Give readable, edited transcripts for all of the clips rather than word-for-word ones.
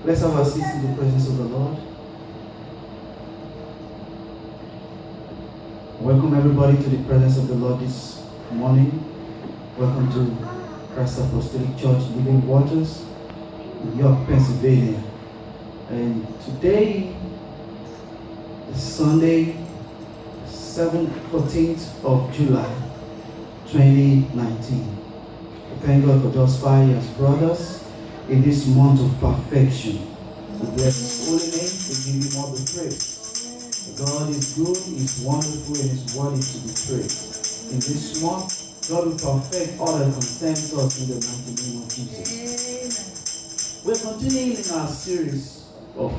Let's have our seats in the presence of the Lord. Welcome everybody to the presence of the Lord this morning. Welcome to Christ Apostolic Church, Living Waters, New York, Pennsylvania. And today is Sunday, 14th of July, 2019. We thank God for those 5 years, brothers, in this month of perfection. We bless His holy name. We give Him all the praise. God is good, He's wonderful, and He's worthy to be praised. In this month, God will perfect all that concerns us in the mighty name of Jesus. We're continuing in our series of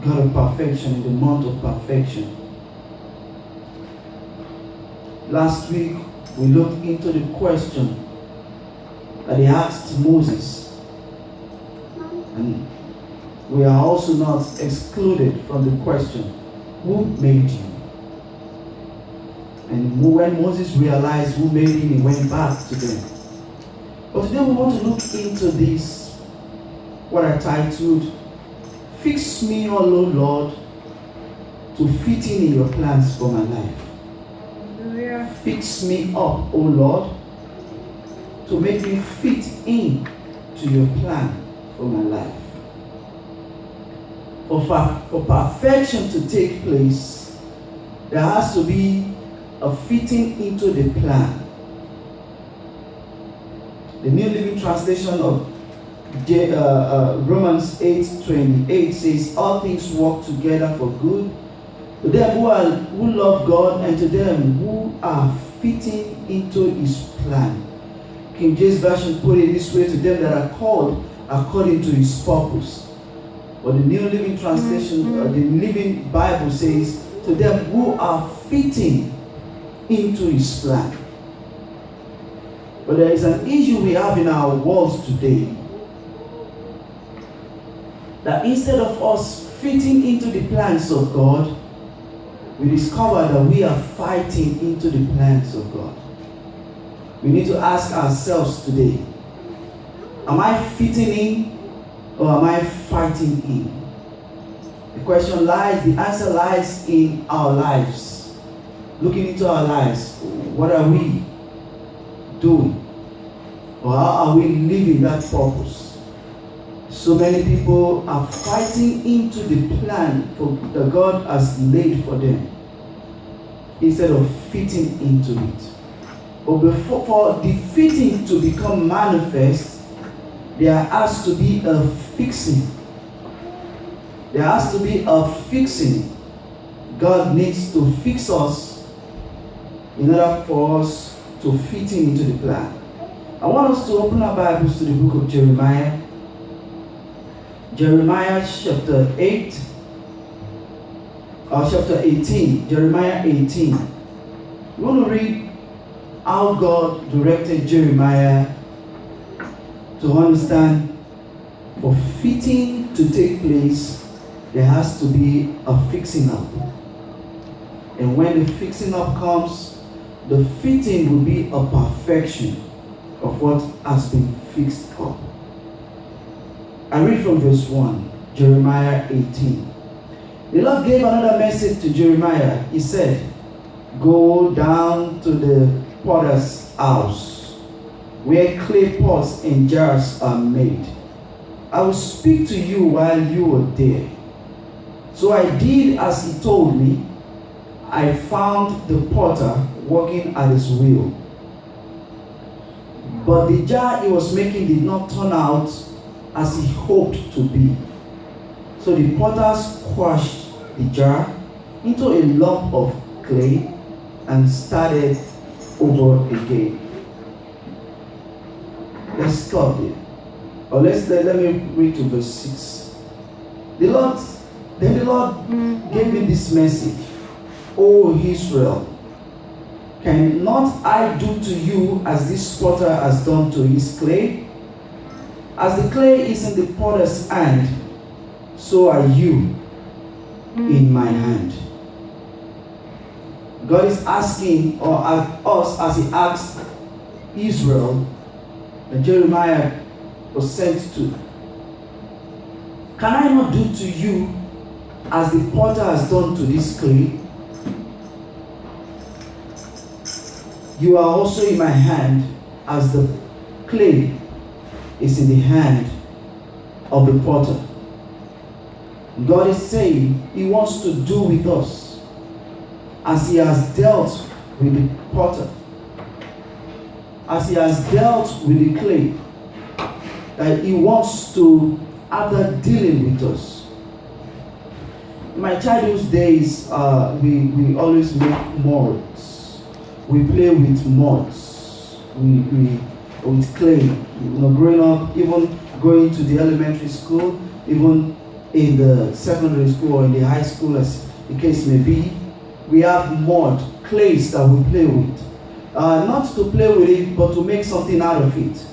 God of perfection, in the month of perfection. Last week, we looked into the question that He asked Moses. And we are also not excluded from the question, who made you? And when Moses realized who made him, he went back to them. But today we want to look into this, what I titled, Fix Me, O Lord, to fit in your plans for my life. Hallelujah. Fix me up, O Lord, to make me fit in to your plan for my life. For perfection to take place, there has to be a fitting into the plan. The New Living Translation of Romans 8:28 says, all things work together for good to them who love God and to them who are fitting into His plan. King James Version put it this way, to them that are called according to His purpose. But the New Living Translation, the Living Bible says, to them who are fitting into His plan. But there is an issue we have in our world today, that instead of us fitting into the plans of God, we discover that we are fighting into the plans of God. We need to ask ourselves today, am I fitting in or am I fighting in? The answer lies in our lives. Looking into our lives, what are we doing? Or how are we living that purpose? So many people are fighting into the plan that God has laid for them, instead of fitting into it. But for the fitting to become manifest, there has to be a fixing. There has to be a fixing. God needs to fix us in order for us to fit into the plan. I want us to open our Bibles to the book of Jeremiah. Jeremiah chapter 8, or chapter 18. Jeremiah 18. We want to read how God directed Jeremiah to understand for fitting to take place, there has to be a fixing up. And when the fixing up comes, the fitting will be a perfection of what has been fixed up. I read from verse 1, Jeremiah 18. The Lord gave another message to Jeremiah. He said, go down to the potter's house, where clay pots and jars are made. I will speak to you while you are there. So I did as he told me. I found the potter working at his wheel. But the jar he was making did not turn out as he hoped to be. So the potter squashed the jar into a lump of clay and started over again. Let's stop there. Or let me read to verse 6. Then the Lord gave me this message. O Israel, cannot I do to you as this potter has done to his clay? As the clay is in the potter's hand, so are you in my hand. God is asking us, as he asked Israel, that Jeremiah was sent to. Can I not do to you as the potter has done to this clay? You are also in my hand as the clay is in the hand of the potter. God is saying He wants to do with us as He has dealt with the potter, as He has dealt with the clay, that He wants to, after dealing with us. In my childhood days, we always make molds. We play with molds. We with clay. Growing up, even going to the elementary school, even in the secondary school or in the high school, as the case may be, we have mold, clays that we play with. Not to play with it, but to make something out of it.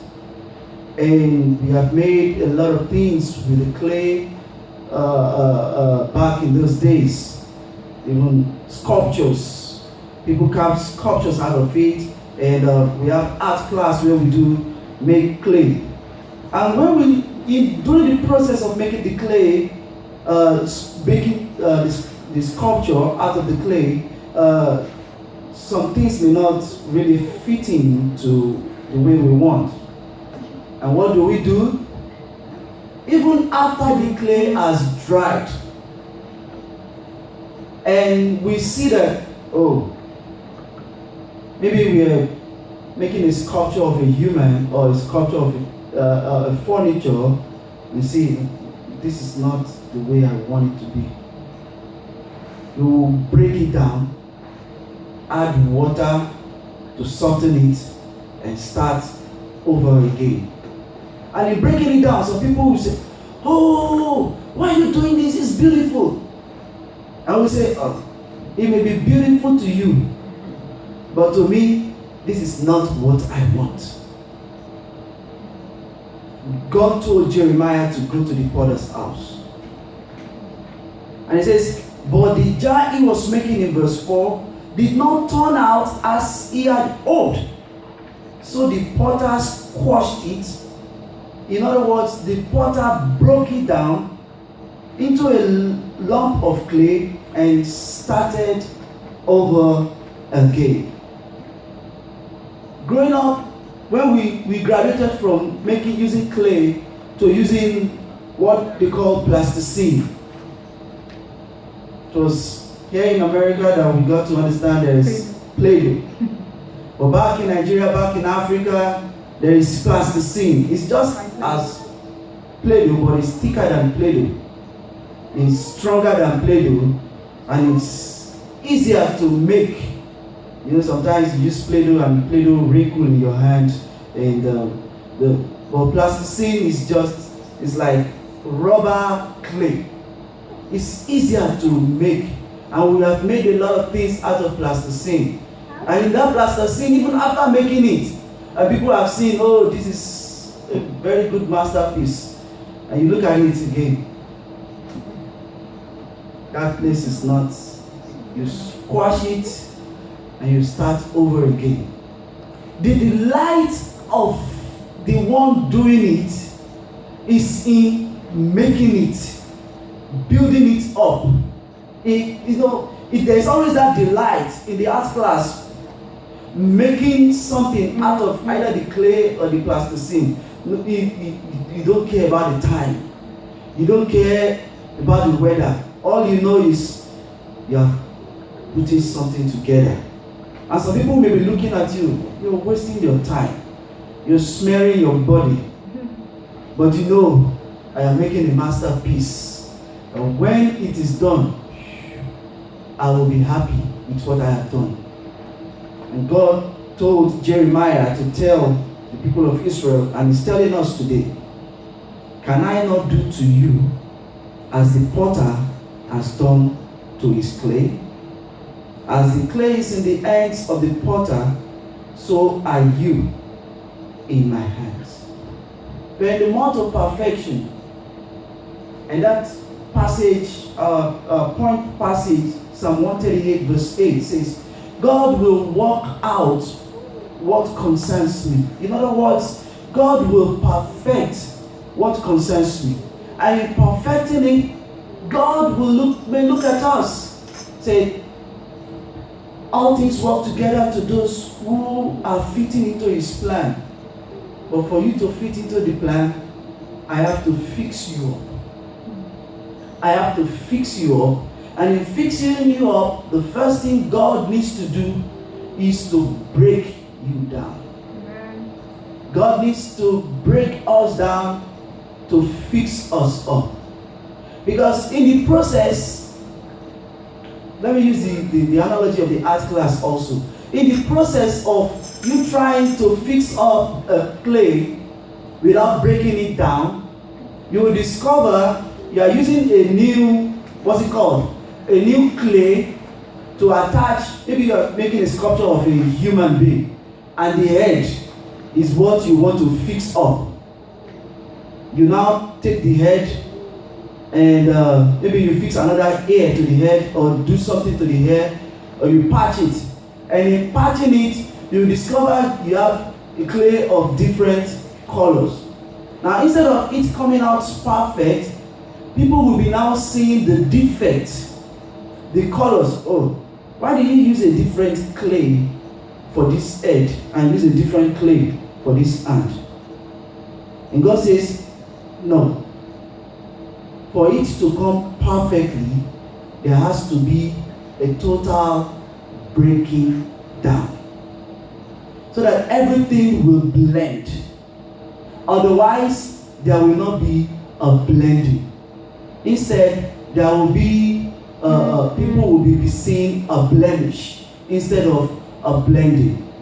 And we have made a lot of things with the clay back in those days. Even sculptures. People carve sculptures out of it. And we have art class where we do make clay. And when during the process of making the clay, making the sculpture out of the clay, some things may not really fit into the way we want. And what do? Even after the clay has dried, and we see that, maybe we are making a sculpture of a human or a sculpture of a furniture, you see, this is not the way I want it to be. You break it down, add water to soften it, and start over again. And in breaking it down, some people will say, why are you doing this? It's beautiful. And we say, it may be beautiful to you, but to me, this is not what I want. God told Jeremiah to go to the potter's house. And he says, but the jar he was making in verse 4 did not turn out as he had hoped. So the potter squashed it. In other words, the potter broke it down into a lump of clay and started over again. Growing up, when we graduated from using clay to using what they call plasticine. It was here in America that we got to understand there is Play-Doh. But back in Nigeria, back in Africa, there is plasticine. It's just as Play-Doh, but it's thicker than Play-Doh. It's stronger than Play-Doh, and it's easier to make. Sometimes you use Play-Doh and Play-Doh wrinkle in your hand, and but plasticine is like rubber clay. It's easier to make, and we have made a lot of things out of plasticine. And in that plasticine, even after making it, people have seen, this is a very good masterpiece. And you look at it again, that place is not. You squash it, and you start over again. The delight of the one doing it is in making it, building it up. There's always that delight in the art class, making something out of either the clay or the plasticine. You don't care about the time. You don't care about the weather. All you know is you're putting something together. And some people may be looking at you, you're wasting your time. You're smearing your body. But I am making a masterpiece. And when it is done, I will be happy with what I have done. And God told Jeremiah to tell the people of Israel, and He's telling us today, can I not do to you as the potter has done to his clay? As the clay is in the hands of the potter, so are you in my hands. We're in the month of perfection. And that passage, point passage, Psalm 138 verse 8 says, God will work out what concerns me. In other words, God will perfect what concerns me. and in perfecting it, God may look at us, say, all things work together to those who are fitting into His plan. But for you to fit into the plan, I have to fix you up. I have to fix you up. And in fixing you up, the first thing God needs to do is to break you down. God needs to break us down to fix us up. Because in the process, let me use the analogy of the art class also. In the process of you trying to fix up a clay without breaking it down, you will discover you are using a new, a new clay to attach. Maybe you are making a sculpture of a human being, and the head is what you want to fix up. You now take the head and maybe you fix another ear to the head, or do something to the hair, or you patch it. And in patching it, you discover you have a clay of different colors. Now, instead of it coming out perfect, people will be now seeing the defect, the colors. Oh, why did you use a different clay for this head and use a different clay for this hand? And God says, no. For it to come perfectly, there has to be a total breaking down, so that everything will blend. Otherwise, there will not be a blending. Instead, there will be people will be seeing a blemish instead of a blending.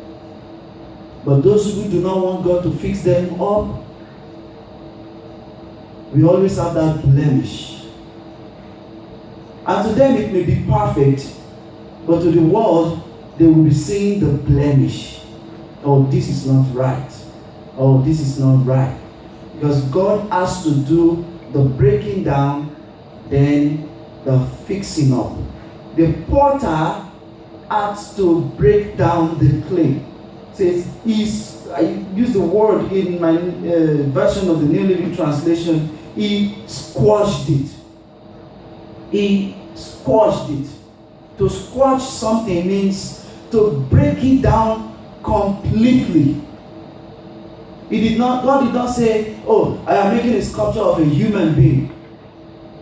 But those who do not want God to fix them up, we always have that blemish. And to them it may be perfect, but to the world, they will be seeing the blemish. Oh, this is not right. Oh, this is not right. Because God has to do the breaking down, then the fixing up. The potter has to break down the clay. It says, I use the word in my version of the New Living Translation, he squashed it. He squashed it. To squash something means to break it down completely. God did not say, oh, I am making a sculpture of a human being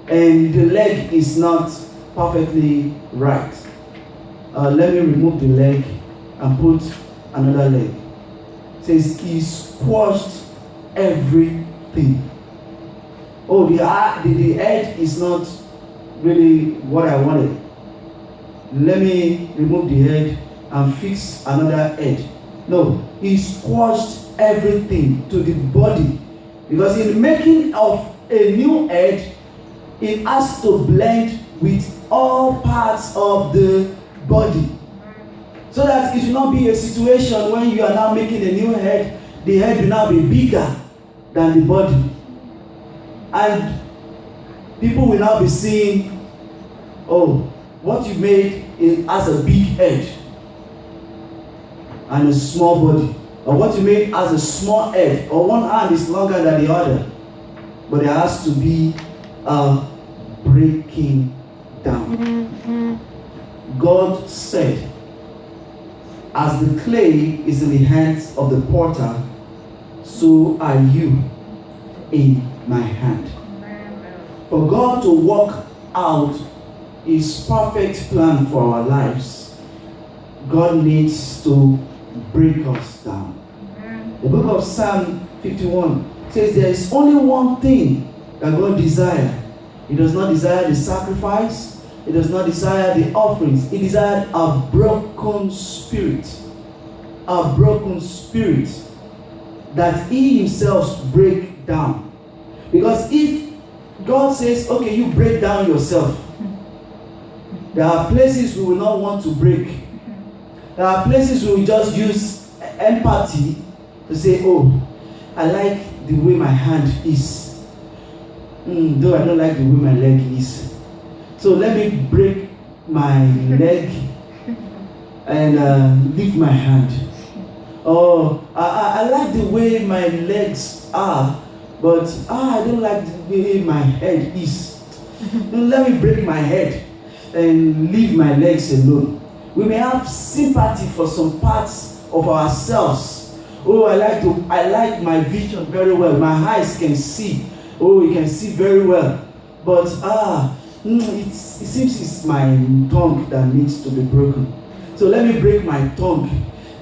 and the leg is not perfectly right. Let me remove the leg and put another leg. It says he squashed everything. Oh, the head is not really what I wanted. Let me remove the head and fix another head. No, he squashed everything to the body. Because in making of a new head, it has to blend with all parts of the body. So that it will not be a situation when you are now making a new head, the head will now be bigger than the body. And people will now be seeing, oh, what you made has a big head and a small body. Or what you made has a small head, or one hand is longer than the other. But there has to be a breaking down. God said, as the clay is in the hands of the potter, so are you in my hand. For God to work out His perfect plan for our lives, God needs to break us down. The book of Psalm 51 says there is only one thing that God desires. He does not desire the sacrifice. He does not desire the offerings. He desired a broken spirit. A broken spirit that He Himself break down. Because if God says, okay, you break down yourself, there are places we will not want to break. There are places we will just use empathy to say, oh, I like the way my hand is. Though I don't like the way my leg is. So let me break my leg and leave my hand. Oh, I like the way my legs are, But I don't like the way my head is. Let me break my head and leave my legs alone. We may have sympathy for some parts of ourselves. Oh, I like my vision very well. My eyes can see. Oh, you can see very well. But it seems it's my tongue that needs to be broken. So let me break my tongue.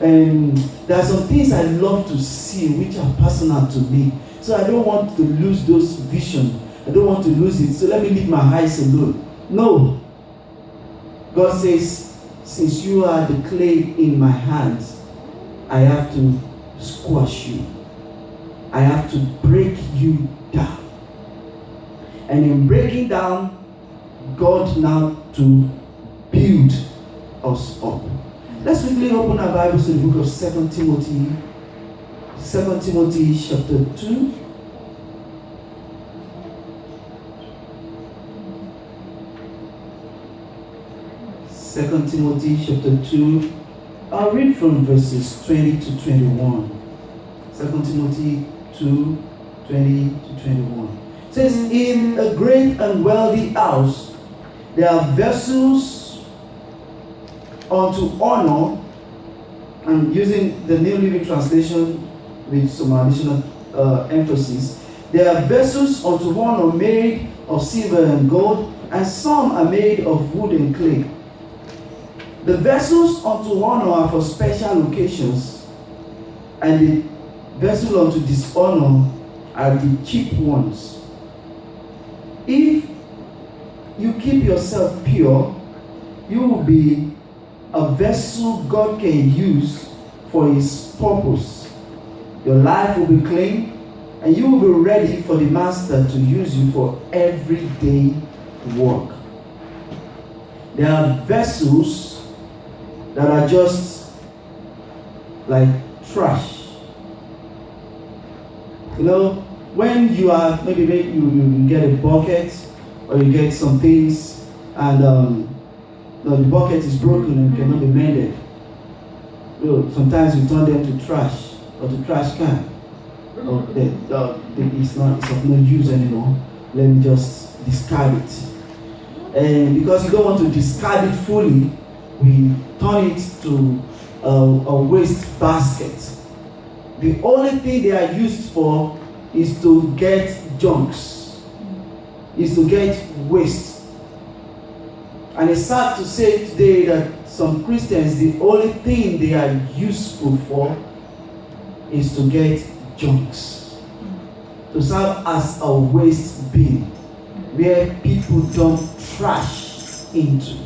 And there are some things I love to see which are personal to me. So I don't want to lose those vision. I don't want to lose it. So let me leave my eyes alone. No. God says, since you are the clay in my hands, I have to squash you. I have to break you down. And in breaking down, God now to build us up. Let's quickly open our Bibles to the book of 2 Timothy. 2 Timothy chapter 2. Second Timothy chapter 2. I'll read from verses 20 to 21. 2 Timothy 2, 20 to 21. It says, in a great and wealthy house, there are vessels unto honor, and using the New Living Translation with some additional emphasis, there are vessels unto honor made of silver and gold, and some are made of wood and clay. The vessels unto honor are for special occasions, and the vessels unto dishonor are the cheap ones. If you keep yourself pure, you will be a vessel God can use for His purpose. Your life will be clean, and you will be ready for the Master to use you for everyday work. There are vessels that are just like trash. You know, when you are, maybe you get a bucket or you get some things and the bucket is broken and cannot be mended. Sometimes we turn them to trash or to trash can. It's of no use anymore. Let me just discard it. And because you don't want to discard it fully, we turn it to a waste basket. The only thing they are used for is to get junks, is to get waste. And it's sad to say today that some Christians, the only thing they are useful for is to get junks, to serve as a waste bin where people dump trash into.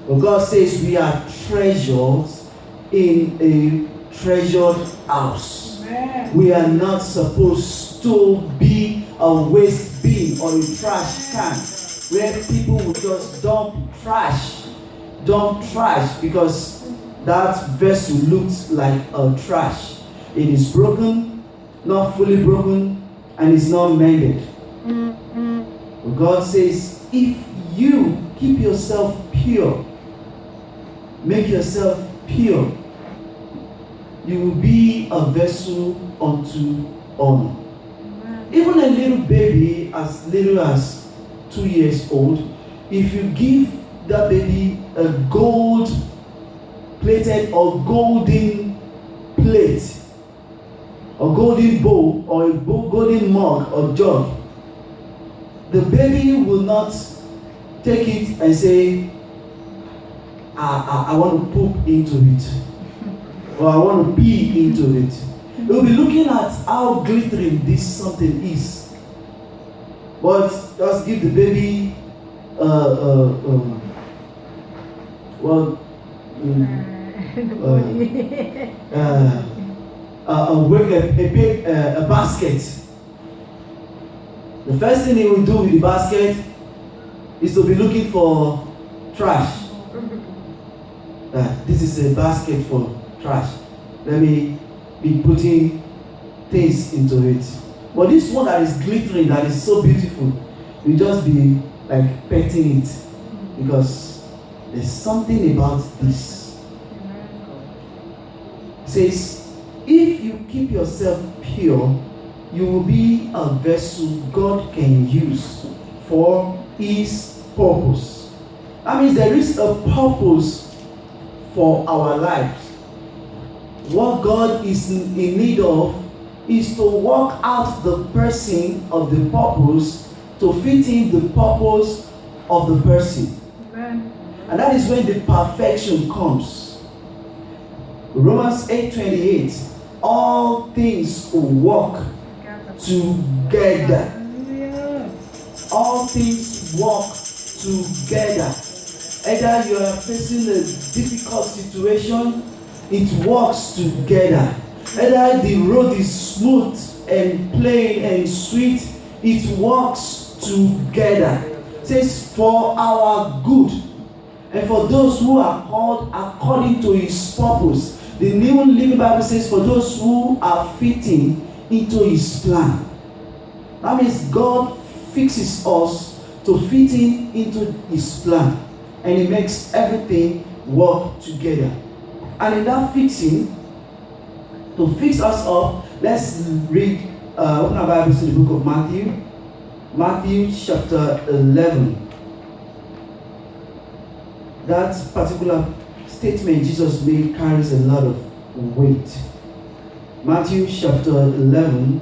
But God says we are treasures in a treasured house. Amen. We are not supposed to be a waste bin or a trash can where people will just dump trash because that vessel looks like a trash. It is broken, not fully broken, and it's not mended. But God says, if you keep yourself pure, make yourself pure, you will be a vessel unto honor. Even a little baby as little as 2 years old, if you give that baby a gold-plated or golden plate, or golden bowl, or a golden mug or jug, the baby will not take it and say, I want to poop into it, or I want to pee into it. We'll be looking at how glittering this something is. But just give the baby a basket. The first thing he will do with the basket is to be looking for trash. This is a basket for trash. Let me be putting things into it. But this one that is glittering, that is so beautiful, will just be like petting it because there's something about this. It says, if you keep yourself pure, you will be a vessel God can use for His purpose. That means there is a purpose for our lives. What God is in need of is to work out the person of the purpose to fit in the purpose of the person. Amen. And that is when the perfection comes. Romans 8:28, all things work together. Hallelujah. All things work together. Either you are facing a difficult situation, it works together. Either the road is smooth and plain and sweet, it works together. It says for our good and for those who are called according to His purpose. The New Living Bible says for those who are fitting into His plan. That means God fixes us to fit into His plan, and He makes everything work together. And in that fixing, to fix us up, let's read, open our Bibles to the book of Matthew. Matthew chapter 11. That particular statement Jesus made carries a lot of weight. Matthew chapter 11,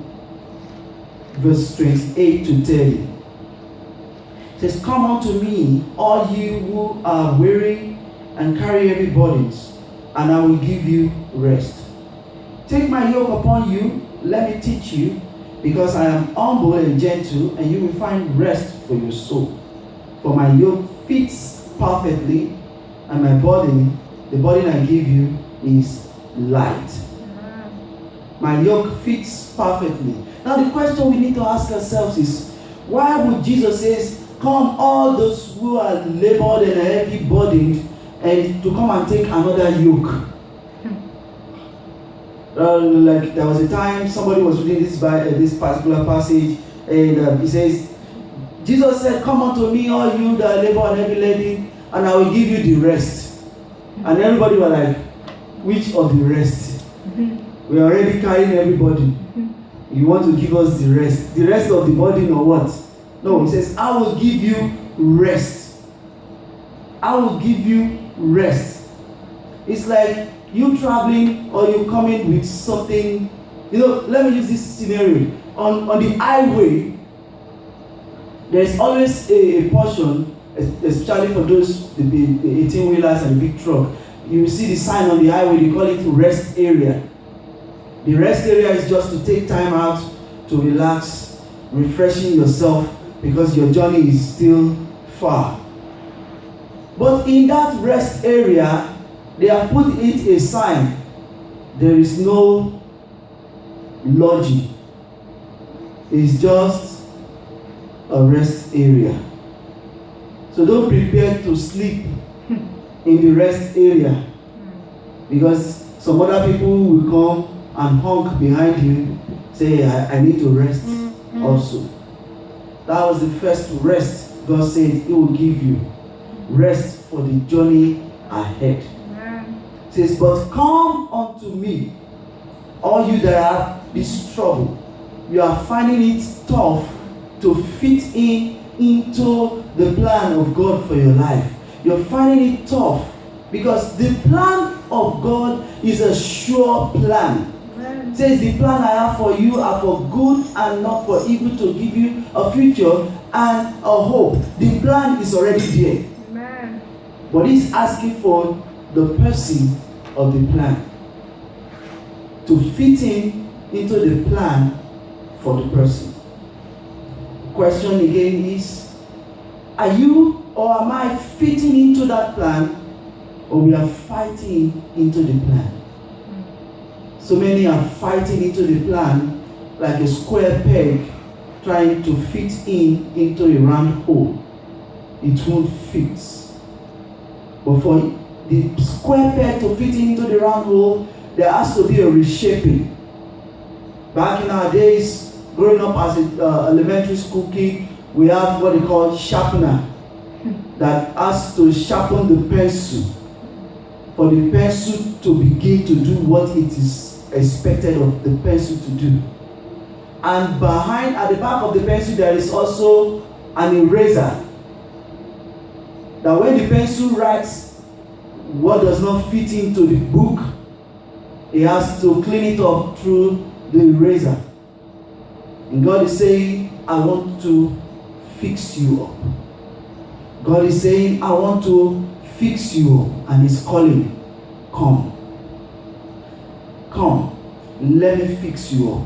verse 28 to 30. It says, "Come unto me, all you who are weary and carry heavy burdens, and I will give you rest. Take my yoke upon you, let me teach you, because I am humble and gentle, and you will find rest for your soul. For my yoke fits perfectly, and my burden, the burden I give you, is light." My yoke fits perfectly. Now the question we need to ask ourselves is, why would Jesus say, "Come all those who are labored and heavy burdened, and to come and take another yoke"? Like there was a time somebody was reading this particular passage, and he says, Jesus said, "Come unto me, all you that are labor and heavy laden, and I will give you the rest." And everybody was like, "Which of the rest? We are already carrying everybody. You want to give us the rest? The rest of the burden or what?" No, he says, "I will give you rest. I will give you rest." It's like you traveling or you coming with something. Let me use this scenario. On the highway, there's always a portion, especially for those the 18-wheelers and the big truck. You see the sign on the highway, they call it rest area. The rest area is just to take time out to relax, refreshing yourself, because your journey is still far. But in that rest area, they have put it a sign. There is no lodging. It's just a rest area. So don't prepare to sleep in the rest area, because some other people will come and honk behind you, say, I need to rest also. That was the first rest God said He will give you. Rest for the journey ahead. It says, "But come unto me, all you that have this trouble." You are finding it tough to fit into the plan of God for your life. You're finding it tough because the plan of God is a sure plan. It says, "The plan I have for you are for good and not for evil, to give you a future and a hope." The plan is already there. Amen. But He's asking for the person of the plan to fit into the plan for the person. Question again is, are you or am I fitting into that plan, or we are fighting into the plan? So many are fighting into the plan like a square peg trying to fit into a round hole. It won't fit. But for the square peg to fit into the round hole, there has to be a reshaping. Back in our days, growing up as an elementary school kid, we have what they call sharpener that has to sharpen the pencil for the pencil to begin to do what it is expected of the pencil to do. And behind, at the back of the pencil, there is also an eraser. That when the pencil writes what does not fit into the book, it has to clean it up through the eraser. And God is saying, I want to fix you up. God is saying, I want to fix you up. And He's calling, come. Come, let me fix you up.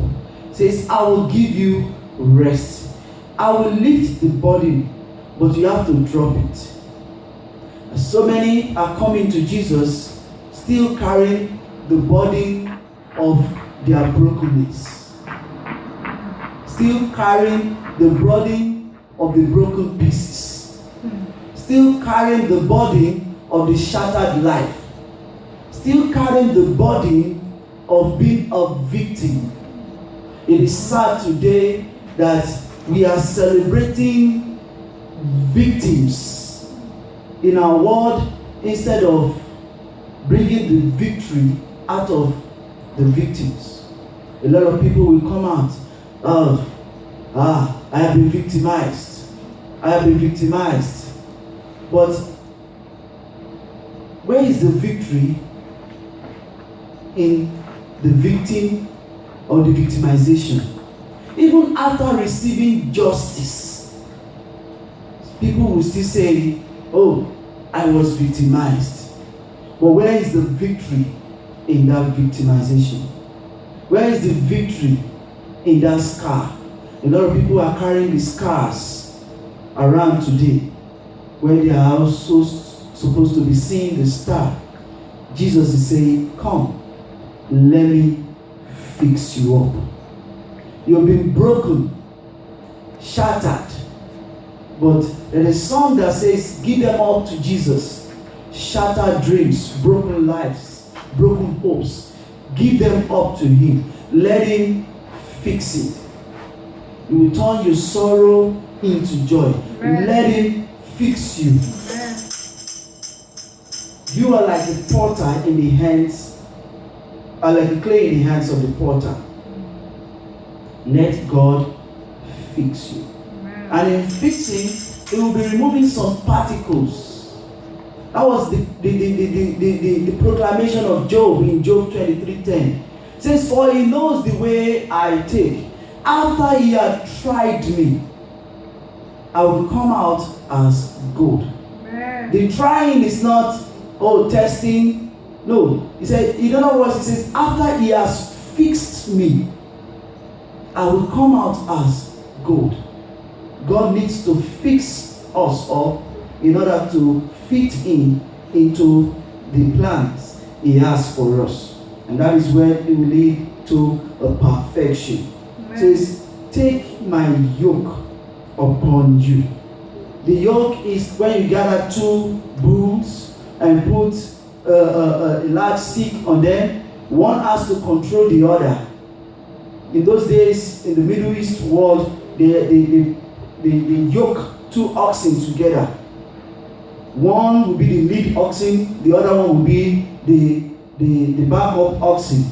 He says, I will give you rest. I will lift the burden, but you have to drop it. So many are coming to Jesus, still carrying the burden of their brokenness. Still carrying the burden of the broken pieces. Still carrying the burden of the shattered life. Still carrying the burden of being a victim. It is sad today that we are celebrating victims in our world instead of bringing the victory out of the victims. A lot of people will come out of, I have been victimized. I have been victimized. But where is the victory in the victim or the victimization? Even after receiving justice, people will still say, oh, I was victimized. But where is the victory in that victimization? Where is the victory in that scar? A lot of people are carrying the scars around today, where they are also supposed to be seeing the star. Jesus is saying, come, let me fix you up. You've been broken, shattered. But there is a song that says, give them up to Jesus. Shattered dreams, broken lives, broken hopes. Give them up to Him. Let Him fix it. You will turn your sorrow into joy. Amen. Let Him fix you. Amen. You are like the potter in the hands, are like the clay in the hands of the potter. Let God fix you. Amen. And in fixing, it will be removing some particles. That was the proclamation of Job in Job 23:10. It says, for He knows the way I take. After He had tried me, I will come out as gold. Amen. The trying is not, testing. No. He said, in other words, He says, after He has fixed me, I will come out as gold. God needs to fix us up in order to fit into the plans He has for us. And that is where it will lead to a perfection. It says, take my yoke upon you. The yoke is when you gather two bulls and put a large stick on them. One has to control the other. In those days, in the Middle East world, they yoke two oxen together. One will be the lead oxen, the other one will be the backup oxen.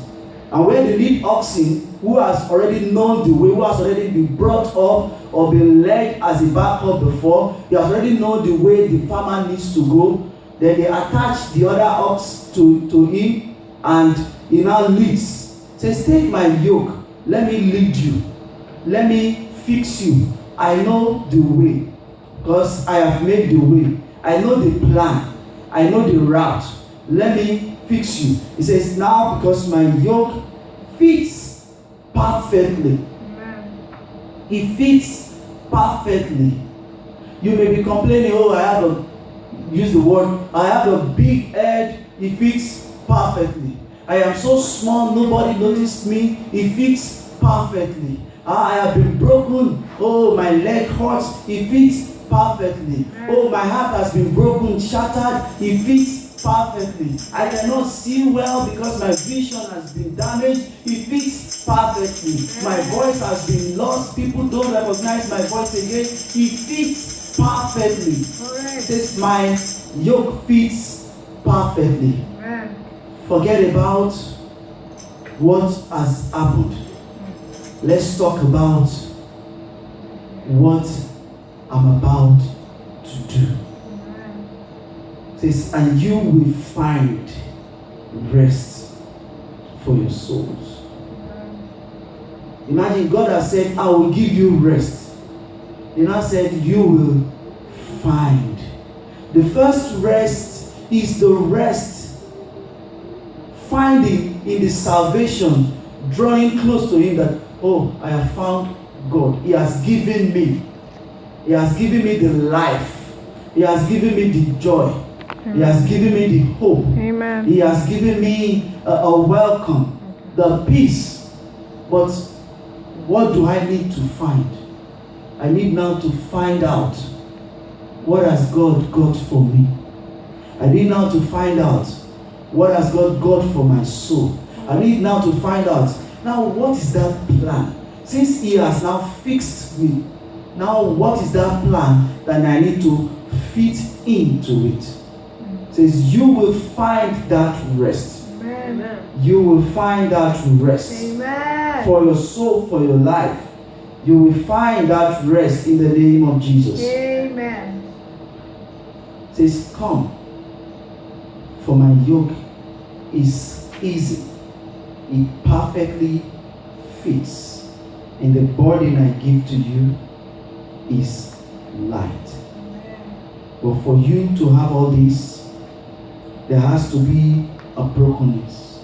And where the lead oxen, who has already known the way, who has already been brought up or been led as a backup before, he has already known the way the farmer needs to go. Then they attach the other ox to him, and he now leads. Says, take my yoke, let me lead you, let me fix you. I know the way, because I have made the way. I know the plan. I know the route. Let me fix you. He says, now because my yoke fits perfectly. Amen. It fits perfectly. You may be complaining, I have a big head. It fits perfectly. I am so small, nobody noticed me. It fits perfectly. I have been broken. My leg hurts. It fits perfectly. My heart has been broken, shattered. It fits perfectly. I cannot see well because my vision has been damaged. It fits perfectly. My voice has been lost. People don't recognize my voice again. It fits perfectly. It says my yoke fits perfectly. Forget about what has happened. Let's talk about what I'm about to do. It says, and you will find rest for your souls. Imagine God has said, I will give you rest. He now said, you will find. The first rest is the rest finding in the salvation, drawing close to Him that, oh, I have found God. He has given me. He has given me the life. He has given me the joy. He has given me the hope. Amen. He has given me a welcome, the peace. But what do I need to find? I need now to find out what has God got for me. I need now to find out what has God got for my soul. I need now to find out, now what is that plan? Since He has now fixed me, now what is that plan that I need to fit into it? It says, you will find that rest. Amen. You will find that rest. Amen. For your soul, for your life. You will find that rest in the name of Jesus. Amen. It says, come, for my yoke is easy. It perfectly fits. And the burden I give to you is light. But for you to have all this, there has to be a brokenness.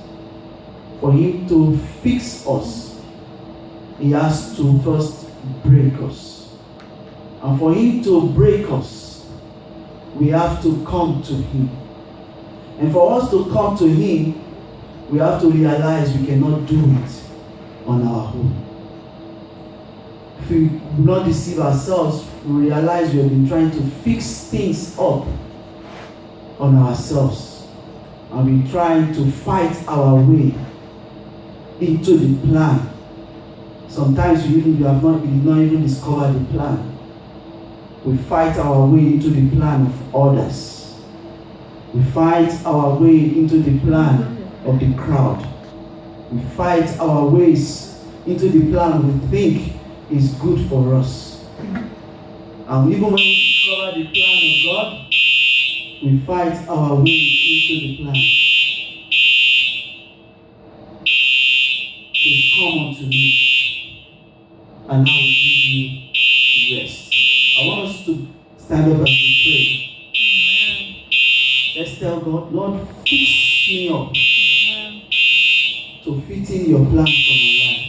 For Him to fix us, He has to first break us. And for Him to break us, we have to come to Him. And for us to come to Him, we have to realize we cannot do it on our own. If we do not deceive ourselves, we realize we have been trying to fix things up on ourselves. And we're trying to fight our way into the plan. Sometimes we did not even discover the plan. We fight our way into the plan of others. We fight our way into the plan of the crowd. We fight our ways into the plan we think is good for us. And even when we discover the plan of God, we fight our way into the plan. Please come unto me, and I will give you rest. I want us to stand up as we pray. Let's tell God, Lord, fix me up to fit in your plan for me.